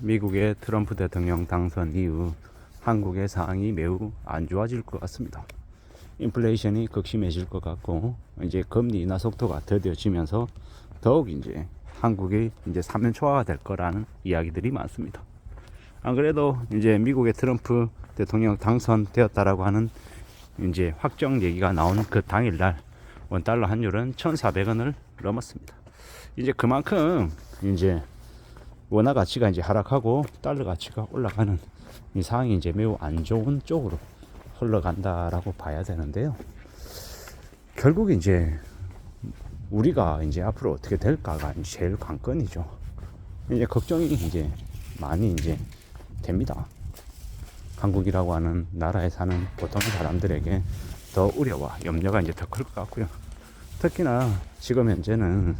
미국의 트럼프 대통령 당선 이후 한국의 상황이 매우 안 좋아질 것 같습니다. 인플레이션이 극심해질 것 같고, 이제 금리 인하 속도가 더뎌지면서 더욱 이제 한국이 이제 3년 초과가 될 거라는 이야기들이 많습니다. 안 그래도 이제 미국의 트럼프 대통령 당선되었다라고 하는 이제 확정 얘기가 나온 그 당일날 원달러 환율은 1,400원을 넘었습니다. 이제 그만큼 이제 원화 가치가 이제 하락하고 달러 가치가 올라가는 이 상황이 이제 매우 안 좋은 쪽으로 흘러간다라고 봐야 되는데요. 결국 이제 우리가 이제 앞으로 어떻게 될까가 제일 관건이죠. 이제 걱정이 이제 많이 이제 됩니다. 한국이라고 하는 나라에 사는 보통 사람들에게 더 우려와 염려가 이제 더 클 것 같고요. 특히나 지금 현재는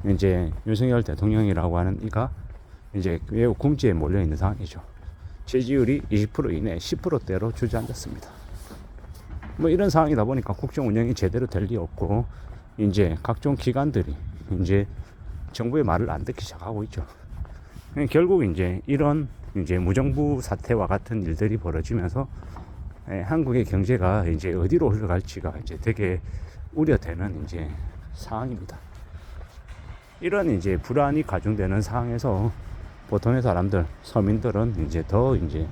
이제 윤석열 대통령이라고 하는 이가 이제 매우 궁지에 몰려 있는 상황이죠. 지지율이 20% 이내 10%대로 주저앉았습니다. 뭐 이런 상황이다 보니까 국정 운영이 제대로 될 리 없고, 이제 각종 기관들이 이제 정부의 말을 안 듣기 시작하고 있죠. 결국 이제 이런 이제 무정부 사태와 같은 일들이 벌어지면서 한국의 경제가 이제 어디로 흘러갈지가 이제 되게 우려되는 이제 상황입니다. 이런 이제 불안이 가중되는 상황에서 보통의 사람들, 서민들은 이제 더 이제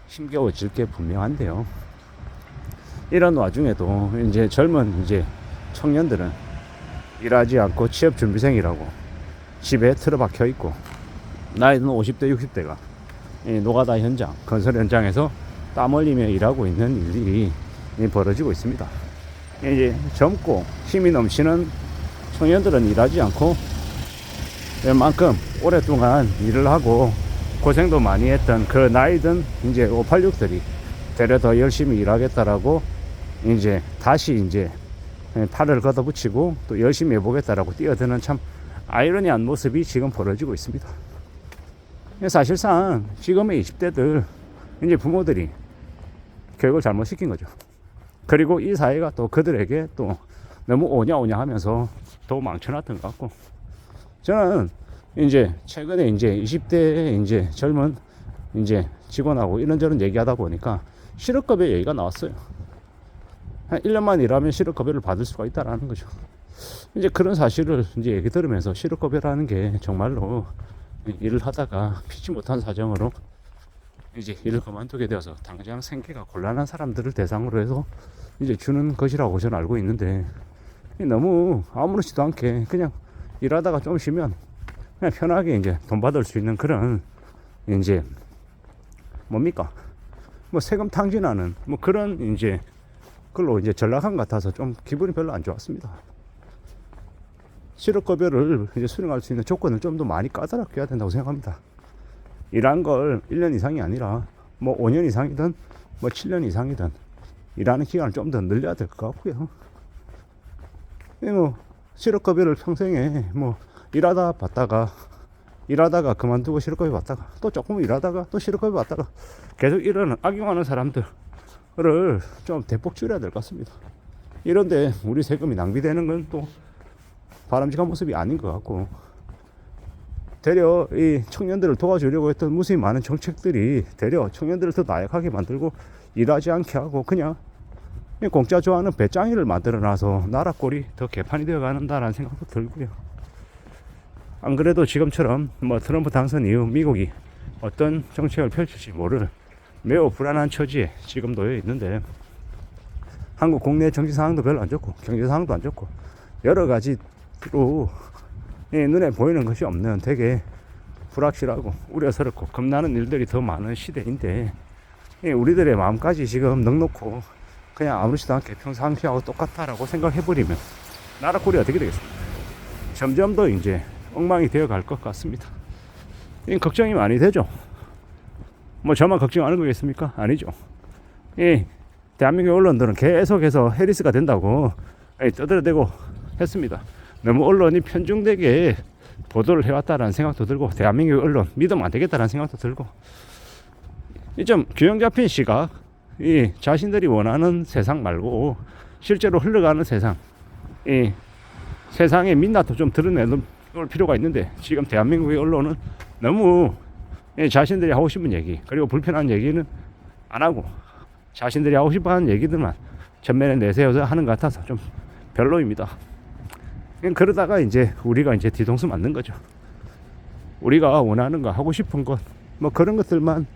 힘겨워질 게 분명한데요. 이런 와중에도 이제 젊은 이제 청년들은 일하지 않고 취업 준비생이라고 집에 틀어박혀 있고, 나이는 50대, 60대가 노가다 현장, 건설 현장에서 땀 흘리며 일하고 있는 일들이 벌어지고 있습니다. 이제 젊고 힘이 넘치는 청년들은 일하지 않고 웬만큼 오랫동안 일을 하고 고생도 많이 했던 그 나이든 이제 586들이 되려 더 열심히 일하겠다라고 이제 다시 이제 팔을 걷어붙이고 또 열심히 해보겠다라고 뛰어드는 참 아이러니한 모습이 지금 벌어지고 있습니다. 사실상 지금의 20대들 이제 부모들이 교육을 잘못 시킨 거죠. 그리고 이 사회가 또 그들에게 또 너무 오냐오냐 하면서 더 망쳐놨던 것 같고, 저는 이제 최근에 이제 20대 이제 젊은 이제 직원하고 이런저런 얘기하다 보니까 실업급여 얘기가 나왔어요. 한 1년만 일하면 실업급여를 받을 수가 있다라는 거죠. 이제 그런 사실을 이제 얘기 들으면서 실업급여라는 게 정말로 일을 하다가 피치 못한 사정으로 이제 일을 그만두게 되어서 당장 생계가 곤란한 사람들을 대상으로 해서 이제 주는 것이라고 저는 알고 있는데, 너무 아무렇지도 않게 그냥 일하다가 좀 쉬면 그냥 편하게 이제 돈 받을 수 있는 그런 이제 뭡니까? 뭐 세금 탕진하는 뭐 그런 이제 그걸로 이제 전락한 것 같아서 좀 기분이 별로 안 좋았습니다. 실업급여를 이제 수령할 수 있는 조건을 좀 더 많이 까다롭게 해야 된다고 생각합니다. 일한 걸 1년 이상이 아니라 뭐 5년 이상이든 뭐 7년 이상이든 일하는 기간을 좀 더 늘려야 될 것 같고요. 뭐 실업급여를 평생에 뭐 일하다가 그만두고 실업급여 받다가 또 조금 일하다가 또 실업급여 받다가 계속 이러는 악용하는 사람들을 좀 대폭 줄여야 될 것 같습니다. 이런데 우리 세금이 낭비되는 건 또 바람직한 모습이 아닌 것 같고, 되려 이 청년들을 도와주려고 했던 무수히 많은 정책들이 되려 청년들을 더 나약하게 만들고 일하지 않게 하고 그냥 공짜 좋아하는 배짱이를 만들어놔서 나라 꼴이 더 개판이 되어간다라는 생각도 들고요. 안 그래도 지금처럼 뭐 트럼프 당선 이후 미국이 어떤 정책을 펼칠지 모를 매우 불안한 처지에 지금 놓여 있는데, 한국 국내 정치 상황도 별로 안 좋고 경제 상황도 안 좋고 여러 가지로 눈에 보이는 것이 없는 되게 불확실하고 우려스럽고 겁나는 일들이 더 많은 시대인데, 우리들의 마음까지 지금 넉넉고 그냥 아무렇지도 않게 평상시하고 똑같다라고 생각해버리면 나라 꼴이 어떻게 되겠습니까? 점점 더 이제 엉망이 되어 갈 것 같습니다. 걱정이 많이 되죠. 뭐 저만 걱정하는 거겠습니까? 아니죠. 대한민국 언론들은 계속해서 해리스가 된다고 떠들어대고 했습니다. 너무 언론이 편중되게 보도를 해왔다라는 생각도 들고, 대한민국 언론 믿으면 안 되겠다라는 생각도 들고, 좀 균형 잡힌 시각, 자신들이 원하는 세상 말고 실제로 흘러가는 세상, 세상의 민낯도 좀 드러내는 필요가 있는데, 지금 대한민국의 언론은 너무 자신들이 하고 싶은 얘기, 그리고 불편한 얘기는 안 하고 자신들이 하고 싶어 하는 얘기들만 전면에 내세워서 하는 것 같아서 좀 별로입니다. 그러다가 이제 우리가 이제 뒤통수 맞는 거죠. 우리가 원하는 거, 하고 싶은 것, 뭐 그런 것들만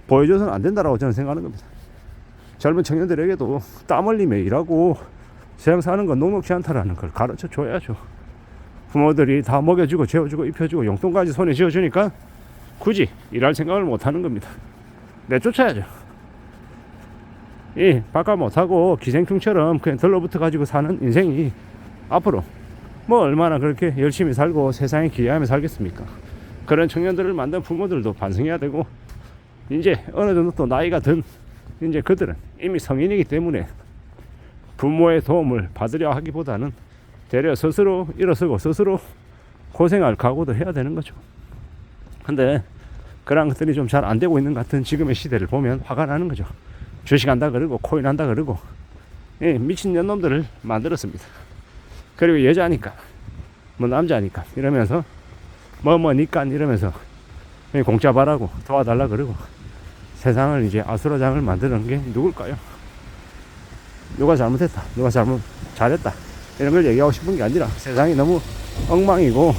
보여줘서는 안 된다라고 저는 생각하는 겁니다. 젊은 청년들에게도 땀 흘리며 일하고 세상 사는 건 녹록지 않다라는 걸 가르쳐 줘야죠. 부모들이 다 먹여주고 재워주고 입혀주고 용돈까지 손에 쥐어주니까 굳이 일할 생각을 못 하는 겁니다. 내쫓아야죠. 바깥 못하고 기생충처럼 그냥 들러붙어 가지고 사는 인생이 앞으로 뭐 얼마나 그렇게 열심히 살고 세상에 기여하며 살겠습니까? 그런 청년들을 만든 부모들도 반성해야 되고, 이제 어느 정도 또 나이가 든 이제 그들은 이미 성인이기 때문에 부모의 도움을 받으려 하기보다는 되려 스스로 일어서고 스스로 고생할 각오도 해야 되는 거죠. 근데 그런 것들이 좀 잘 안 되고 있는 것 같은 지금의 시대를 보면 화가 나는 거죠. 주식한다 그러고 코인 한다 그러고 미친 년놈들을 만들었습니다. 그리고 여자니까 뭐 남자니까 이러면서 뭐니까 이러면서 공짜 바라고 도와달라 그러고 세상을 이제 아수라장을 만드는 게 누굴까요? 누가 잘못했다, 누가 잘했다 이런 걸 얘기하고 싶은 게 아니라 세상이 너무 엉망이고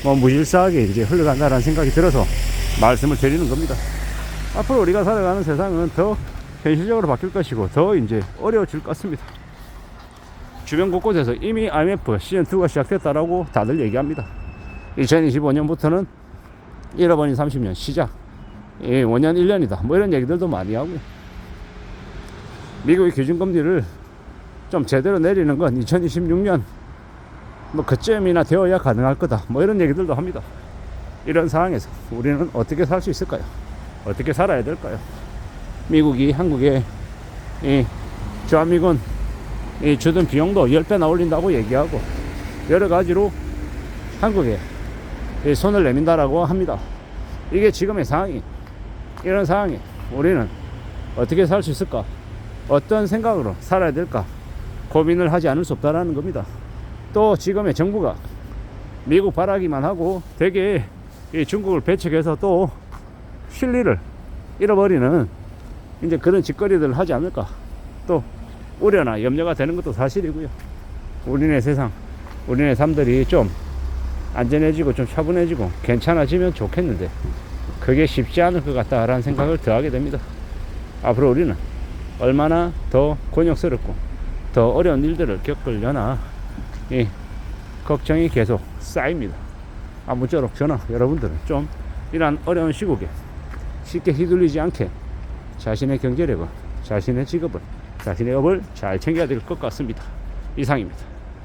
뭐 무질서하게 이제 흘러간다라는 생각이 들어서 말씀을 드리는 겁니다. 앞으로 우리가 살아가는 세상은 더 현실적으로 바뀔 것이고 더 이제 어려워질 것 같습니다. 주변 곳곳에서 이미 IMF 시즌2가 시작됐다라고 다들 얘기합니다. 2025년부터는 잃어버린 30년 시작, 원년 1년이다 뭐 이런 얘기들도 많이 하고요. 미국의 기준금리를 좀 제대로 내리는 건 2026년 뭐 그쯤이나 되어야 가능할 거다 뭐 이런 얘기들도 합니다. 이런 상황에서 우리는 어떻게 살 수 있을까요? 어떻게 살아야 될까요? 미국이 한국에 주한미군 주둔 비용도 10배나 올린다고 얘기하고 여러 가지로 한국에 손을 내민다라고 합니다. 이게 지금의 상황이, 이런 상황에 우리는 어떻게 살 수 있을까? 어떤 생각으로 살아야 될까? 고민을 하지 않을 수 없다라는 겁니다. 또 지금의 정부가 미국 바라기만 하고 되게 중국을 배척해서 또 실리를 잃어버리는 이제 그런 짓거리들을 하지 않을까 또 우려나 염려가 되는 것도 사실이고요. 우리네 세상, 우리네 삶들이 좀 안전해지고 좀 차분해지고 괜찮아지면 좋겠는데 그게 쉽지 않을 것 같다라는 생각을 더하게 됩니다. 앞으로 우리는 얼마나 더 곤욕스럽고 더 어려운 일들을 겪으려나 걱정이 계속 쌓입니다. 아무쪼록 저나 여러분들은 좀 이러한 어려운 시국에 쉽게 휘둘리지 않게 자신의 경제력을, 자신의 직업을, 자신의 업을 잘 챙겨야 될 것 같습니다. 이상입니다.